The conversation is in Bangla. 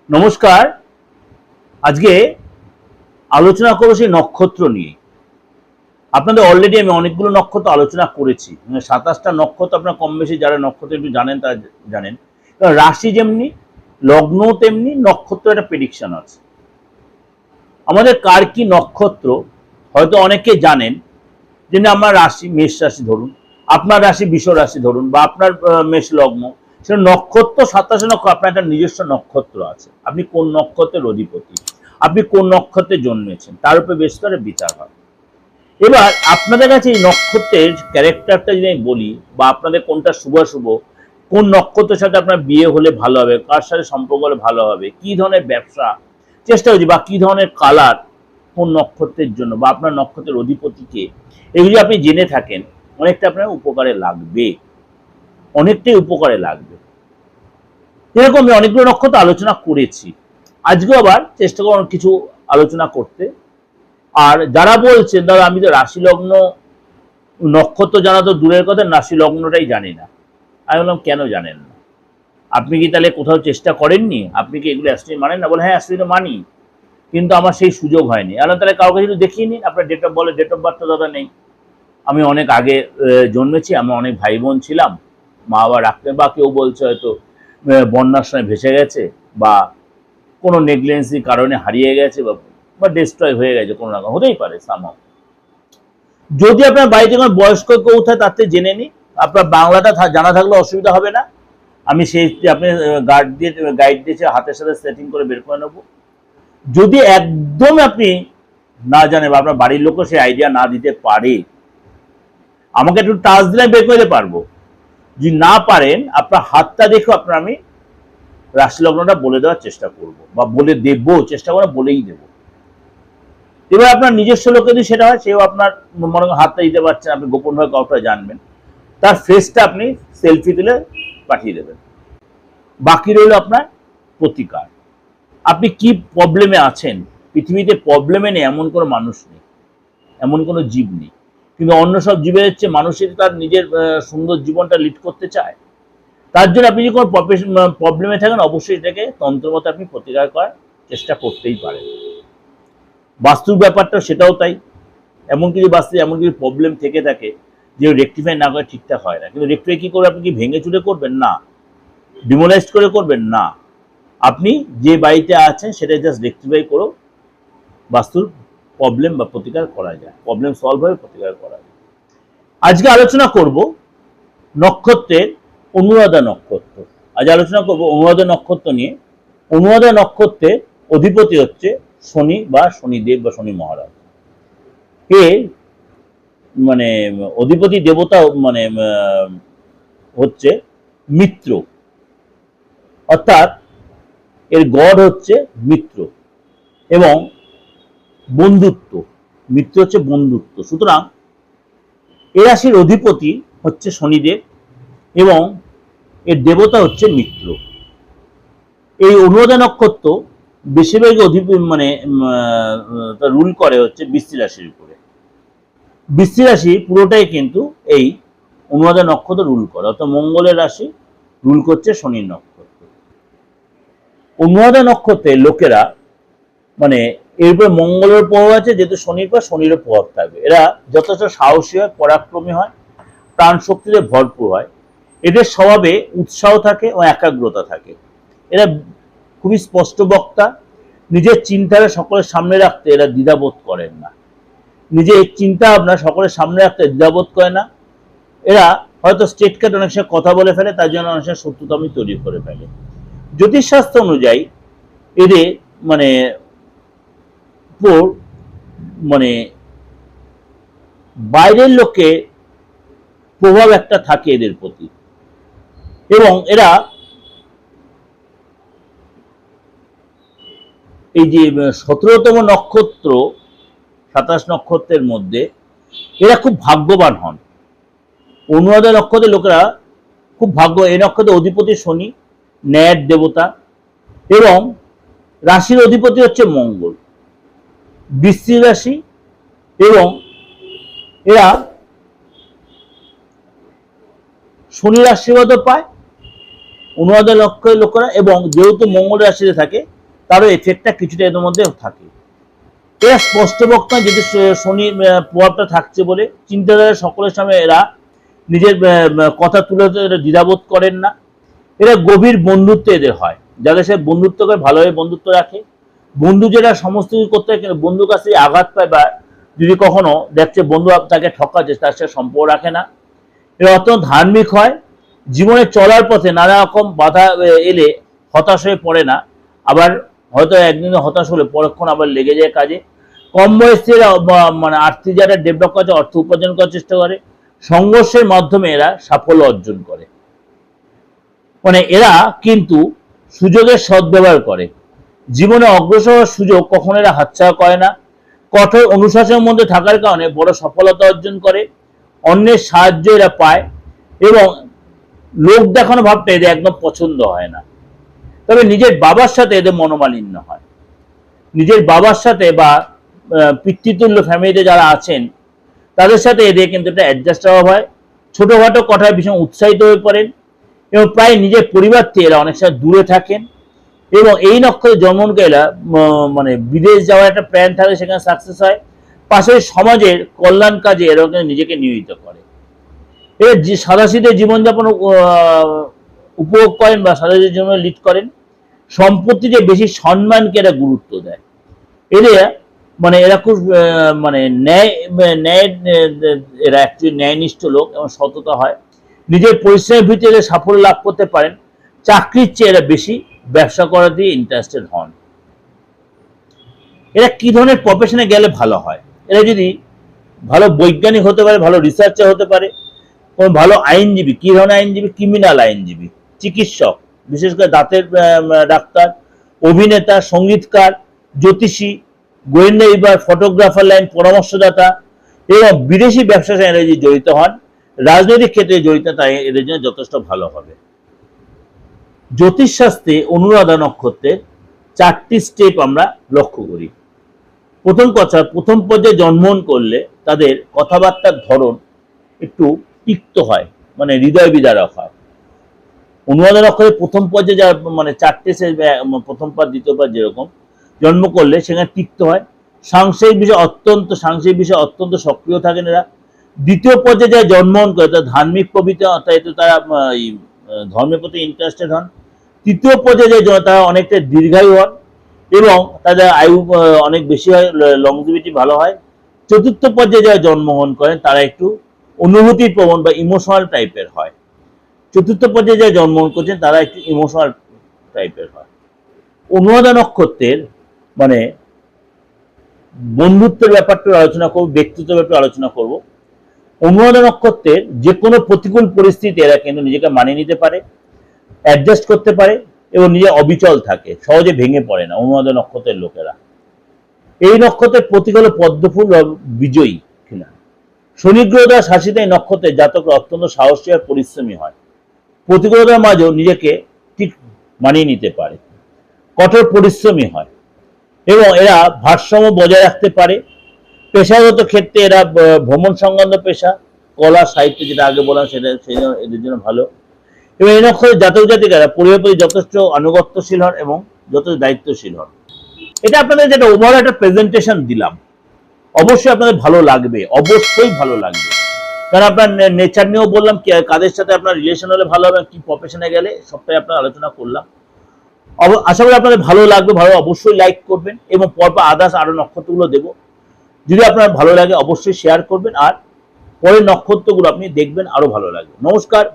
নমস্কার। আজকে আলোচনা করব সেই নক্ষত্র নিয়ে। আপনাদের অলরেডি আমি অনেকগুলো নক্ষত্র আলোচনা করেছি, মানে 27টা নক্ষত্র। আপনারা কম বেশি যারা নক্ষত্র একটু জানেন তারা জানেন। রাশি যেমনি লগ্ন তেমনি নক্ষত্র একটা প্রেডিকশন আছে। আমাদের কার কি নক্ষত্র হয়তো অনেকে জানেন, যেমনি আমার রাশি মেষ রাশি ধরুন, আপনার রাশি বৃষ রাশি ধরুন, বা আপনার মেষ লগ্ন, সেটা নক্ষত্র 27 নক্ষত্র, আপনার একটা নিজস্ব নক্ষত্র আছে। আপনি কোন নক্ষত্রের অধিপতি, আপনি কোন নক্ষত্রে জন্মেছেন, তার উপরে বেশ করে বিচার হয়। এবার আপনাদের কাছে এই নক্ষত্রের ক্যারেক্টারটা যদি আমি বলি, বা আপনাদের কোনটা শুভ শুভ, কোন নক্ষত্রের সাথে আপনার বিয়ে হলে ভালো হবে, কার সাথে সম্পর্ক হলে ভালো হবে, কি ধরনের ব্যবসা চেষ্টা হচ্ছে, বা কি ধরনের কালার কোন নক্ষত্রের জন্য, বা আপনার নক্ষত্রের অধিপতিকে, এগুলি আপনি জেনে থাকেন, অনেকটা আপনার উপকারে লাগবে, অনেকটাই উপকারে লাগবে। এরকম আমি অনেকগুলো নক্ষত্র আলোচনা করেছি, আজকেও আবার চেষ্টা করব কিছু আলোচনা করতে। আর যারা বলছেন দাদা আমি তো রাশি লগ্ন নক্ষত্র জানা তো দূরের কথা, রাশি লগ্নটাই জানি না, আমি বললাম কেন জানেন না? আপনি কি তাহলে কোথাও চেষ্টা করেননি? আপনি কি এগুলো অ্যাস্ট্রোলজি মানেন না? বলে হ্যাঁ অ্যাস্ট্রোলজি তো মানি, কিন্তু আমার সেই সুযোগ হয়নি। তাহলে কাউকে যদি দেখিয়ে নিন, আপনার ডেট অফ বলে ডেট অফ বার্থ দাদা নেই। আমি অনেক আগে জন্মেছি, আমরা অনেক ভাই বোন ছিলাম, মা বাবা রাখতেন, বা কেউ বলছে হয়তো বন্যার সময় ভেসে গেছে, বা কোনো নেগলিজেন্সির কারণে হারিয়ে গেছে, বা ডিস্ট্রয় হয়ে গেছে, কোনো রকম হতেই পারে সামহাউ। যদি আপনার বাড়িতে কোনো বয়স্ক কেউ থাকে তার থেকে জেনে নিন, আপনার বাংলাটা জানা থাকলে অসুবিধা হবে না। আমি সেই আপনি গাইড দিয়েছে হাতের সাথে সেটিং করে বের করে নেবো। যদি একদম আপনি না জানেন, বা আপনার বাড়ির লোকও সেই আইডিয়া না দিতে পারে, আমাকে একটু টাচ দিলে বের করে দিতে পারবো। যদি না পারেন, আপনার হাতটা দেখো আপনার আমি রাশি লগ্নটা বলে দেওয়ার চেষ্টা করব, বা বলে দেবো, চেষ্টা করে বলেই দেবো। এবার আপনার নিজস্ব লোকে যদি সেটা হয়, সেও আপনার মনে করেন হাতটা দিতে পারছেন, আপনি গোপনভাবে কাউটা জানবেন, তার ফেসটা আপনি সেলফি তুলে পাঠিয়ে দেবেন। বাকি রইল আপনার প্রতিকার। আপনি কি প্রবলেমে আছেন? পৃথিবীতে প্রবলেমে নেই এমন কোনো মানুষ নেই, এমন কোনো জীব নেই, কিন্তু অন্য সব জীবের হচ্ছে মানুষের তার নিজের সুন্দর জীবনটা লিড করতে চায়। তার জন্য আপনি যদি কোনো প্রবলেমে থাকেন, অবশ্যই এটাকে তন্ত্রমতে আপনি প্রতিকার করার চেষ্টা করতেই পারেন। বাস্তুর ব্যাপারটা সেটাও তাই। এমন কিছু বাস্তু এমন কিছু প্রবলেম থেকে থাকে যে রেকটিফাই না করে ঠিকঠাক হয় না, কিন্তু রেকটিফাই কি করে? আপনি কি ভেঙে চুরে করবেন? না। ডিমোলাইজ করে করবেন? না। আপনি যে বাড়িতে আছেন সেটা জাস্ট রেকটিফাই করো, বাস্তুর প্রবলেম বা প্রতিকার করা যায়, প্রবলেম সলভ হয়ে প্রতিকার করা যায়। আজকে আলোচনা করব নক্ষত্রের অনুরাধা নক্ষত্র। আজ আলোচনা করব অনুরাধা নক্ষত্র নিয়ে। অনুরাধা নক্ষত্রের অধিপতি হচ্ছে শনি, বা শনিদেব, বা শনি মহারাজ। এর মানে অধিপতি দেবতা মানে হচ্ছে মিত্র, অর্থাৎ এর গড হচ্ছে মিত্র এবং বন্ধুত্ব। মিত্র হচ্ছে বন্ধুত্ব। সুতরাং এ রাশির অধিপতি হচ্ছে শনিদেব এবং এর দেবতা হচ্ছে মিত্র। এই অনুরাধা নক্ষত্র বেশিরভাগ মানে রুল করে হচ্ছে বৃশ্চিক রাশির উপরে। বৃশ্চিক রাশি পুরোটাই কিন্তু এই অনুরাধা নক্ষত্র রুল করে, অর্থাৎ মঙ্গলের রাশি রুল করছে শনির নক্ষত্র। অনুরাধা নক্ষত্রের লোকেরা মানে এরপর মঙ্গলের প্রভাব আছে, যেহেতু শনির পর শনিরও প্রভাব থাকবে। এরা যথেষ্ট সাহসী হয়, পরাক্রমী হয়, প্রাণ শক্তিতে ভরপুর হয়। এদের স্বভাবে উৎসাহ থাকে ও একাগ্রতা থাকে। এরা খুবই স্পষ্ট বক্তা, নিজের চিন্তাটা সকলের সামনে রাখতে এরা দ্বিধাবোধ করেন না। নিজের চিন্তা ভাবনা সকলের সামনে রাখতে দ্বিধাবোধ করে না। এরা হয়তো স্টেট কাট অনেক সময় কথা বলে ফেলে, তার জন্য অনেক সময় শত্রুতামি তৈরি করে ফেলে। জ্যোতিষশাস্ত্র অনুযায়ী এদের মানে মানে বাইরের লোকে প্রভাব একটা থাকে এদের প্রতি, এবং এরা এই যে 17তম নক্ষত্র 27 নক্ষত্রের মধ্যে এরা খুব ভাগ্যবান হন। অনুরাধা নক্ষত্রের লোকেরা খুব ভাগ্য। এই নক্ষত্রের অধিপতি শনি, ন্যায়ের দেবতা, এবং রাশির অধিপতি হচ্ছে মঙ্গল, বৃশ্চিক রাশি। এবং এরা শনির আশীর্বাদও পায় অনুরাধা নক্ষত্রের লোকেরা, এবং যেহেতু মঙ্গল রাশিতে থাকে তারও এফেক্টটা কিছুটা এর মধ্যে থাকে। এরা স্পষ্ট বক্তা, যেহেতু শনির প্রভাবটা থাকছে বলে চিন্তাধারা সকলের সামনে এরা নিজের কথা তুলে ধরতে এরা দ্বিধাবোধ করেন না। এরা গভীর বন্ধুত্ব এদের হয়, যাদের সাথে বন্ধুত্ব করে ভালোভাবে বন্ধুত্ব রাখে। বন্ধু যেটা সমস্ত কিছু করতে হয়, কিন্তু বন্ধুর কাছে আঘাত পায় বা যদি কখনো দেখছে বন্ধু তাকে ঠকাচ্ছে, তার সাথে সম্পর্ক রাখে না। এরা অত্যন্ত ধার্মিক হয়, জীবনে চলার পথে নানা রকম বাধা এলে হতাশ হয়ে পড়ে না, আবার হয়তো একদিন হতাশ হলে পরক্ষণ আবার লেগে যায় কাজে। কম বয়সে এরা মানে আর্থিক যারা ডেভেলপ করছে, অর্থ উপার্জন করার চেষ্টা করে, সংঘর্ষের মাধ্যমে এরা সাফল্য অর্জন করে। মানে এরা কিন্তু সুযোগের সদ্ব্যবহার করে, জীবনে অগ্রসর হওয়ার সুযোগ কখনো এরা হাতছাড়া করে না। কঠোর অনুশাসনের মধ্যে থাকার কারণে বড় সফলতা অর্জন করে, অন্যের সাহায্য এরা পায় এবং লোক দেখানো ভাবটা এদের একদম পছন্দ হয় না। তবে নিজের বাবার সাথে এদের মনোমালিন্য হয়, নিজের বাবার সাথে বা পিতৃতুল্য ফ্যামিলিতে যারা আছেন তাদের সাথে এদের কিন্তু একটা অ্যাডজাস্ট হওয়া হয়। ছোটখাটো কথায় ভীষণ উৎসাহিত হয়ে পড়েন এবং প্রায় নিজের পরিবার থেকে এরা অনেক সময় দূরে থাকেন। এবং এই নক্ষত্রে জন্মগ্রহণ এরা মানে বিদেশ যাওয়ার একটা প্ল্যান থাকে, সেখানে সাকসেস হয়। পাশাপাশি সমাজের কল্যাণ কাজে এরা নিজেকে নিয়োজিত করে। এরা সাদাসিধে জীবনযাপন উপভোগ করেন বা সাদাসিধে জীবন লিড করেন। সম্পত্তিতে বেশি সম্মানকে এরা গুরুত্ব দেয়। এরা মানে এরা খুব মানে ন্যায় এরা অ্যাকচুয়ালি ন্যায়নিষ্ঠ লোক এবং সততা হয়। নিজের পরিশ্রমের ভিত্তিতে সাফল্য লাভ করতে পারেন। চাকরির চেয়ে এরা বেশি ব্যবসা করা দিয়ে ইন্টারেস্টেড হন। এরা কি ধরনের প্রফেশনে গেলে ভালো হয়? এরা যদি ভালো বৈজ্ঞানিক হতে পারে, ভালো রিসার্চার হতে পারে, কোন ভালো আইনজীবী। কি ধরনের আইনজীবী? ক্রিমিনাল আইনজীবী, চিকিৎসক, বিশেষ করে দাঁতের ডাক্তার, অভিনেতা, সঙ্গীতকার, জ্যোতিষী, গোয়েন্দা বিভাগ, ফটোগ্রাফার লাইন, পরামর্শদাতা এবং বিদেশি ব্যবসার সাথে এরা যদি জড়িত হন, রাজনৈতিক ক্ষেত্রে জড়িত, তাই এদের জন্য যথেষ্ট ভালো হবে। জ্যোতিষশাস্ত্রে অনুরাধা নক্ষত্রের 4টি স্টেপ আমরা লক্ষ্য করি। প্রথম কথা, প্রথম পর্যায়ে জন্মগ্রহণ করলে তাদের কথাবার্তার ধরন একটু তিক্ত হয়, মানে হৃদয় বিদারক হয়। অনুরাধা নক্ষত্রের প্রথম পর্যায়ে যারা মানে 4টে প্রথম পাদ, দ্বিতীয় পাদ যেরকম জন্ম করলে সেখানে তিক্ত হয়। সাংসারিক বিষয়ে অত্যন্ত সক্রিয় থাকেন এরা। দ্বিতীয় পর্যায়ে যারা জন্মগ্রহণ করে তারা ধার্মিক প্রবৃত্তি, অর্থাৎ তারা ধর্মের প্রতি ইন্টারেস্টেড হন। তৃতীয় পর্যায়ে তারা অনেকটা দীর্ঘায়ু হন এবং তাদের আয়ু অনেক বেশি হয়, লংজিভিটি ভালো হয়। চতুর্থ পর্যায়ে যারা জন্মগ্রহণ করেন তারা একটু অনুভূতি প্রবণ বা ইমোশনাল টাইপের হয়। চতুর্থ পর্যায়ে যারা জন্মগ্রহণ করছেন তারা একটু ইমোশনাল টাইপের হয়। অনুরাধা নক্ষত্রের মানে বন্ধুত্বের ব্যাপারটা আলোচনা করব, ব্যক্তিত্বের ব্যাপারে আলোচনা করব। অনুরাধা নক্ষত্রের যে কোনো প্রতিকূল পরিস্থিতি এরা কিন্তু নিজেকে মানিয়ে নিতে পারে, অ্যাডজাস্ট করতে পারে এবং নিজে অবিচল থাকে, সহজে ভেঙে পড়ে না অনুরাধা নক্ষত্রের লোকেরা। এই নক্ষত্রের প্রতীক হলো পদ্মফুল বিজয়ী কিনা। শনি গ্রহ দ্বারা শাসিত এই নক্ষত্রের জাতকরা অত্যন্ত সাহসী আর পরিশ্রমী হয়, প্রতিকূলতার মাঝেও নিজেকে ঠিক মানিয়ে নিতে পারে, কঠোর পরিশ্রমী হয় এবং এরা ভারসাম্য বজায় রাখতে পারে। পেশাগত ক্ষেত্রে এরা ভ্রমণ সংক্রান্ত পেশা, কলা, সাহিত্য, যেটা আগে বললাম সেটা এদের জন্য ভালো। এবং এই নক্ষত্রের জাতক জাতিকারা পরিবারের প্রতি যথেষ্ট আনুগত্যশীল হন এবং যথেষ্ট দায়িত্বশীল হন। এটা আপনাদের যেটা ওভারঅল একটা প্রেজেন্টেশন দিলাম, অবশ্যই আপনাদের ভালো লাগবে, অবশ্যই ভালো লাগবে। কারণ আপনার নেচার নিয়েও বললাম, কাদের সাথে আপনার রিলেশন হলে ভালো হবে, কি প্রফেশনে গেলে, সবটাই আপনার আলোচনা করলাম। আশা করি আপনাদের ভালো লাগবে, ভালো অবশ্যই লাইক করবেন এবং পরপর আদার্স আরো নক্ষত্রগুলো দেবো। যদি আপনার ভালো লাগে অবশ্যই শেয়ার করবেন, আর পরের নক্ষত্রগুলো আপনি দেখবেন, আরো ভালো লাগবে। নমস্কার।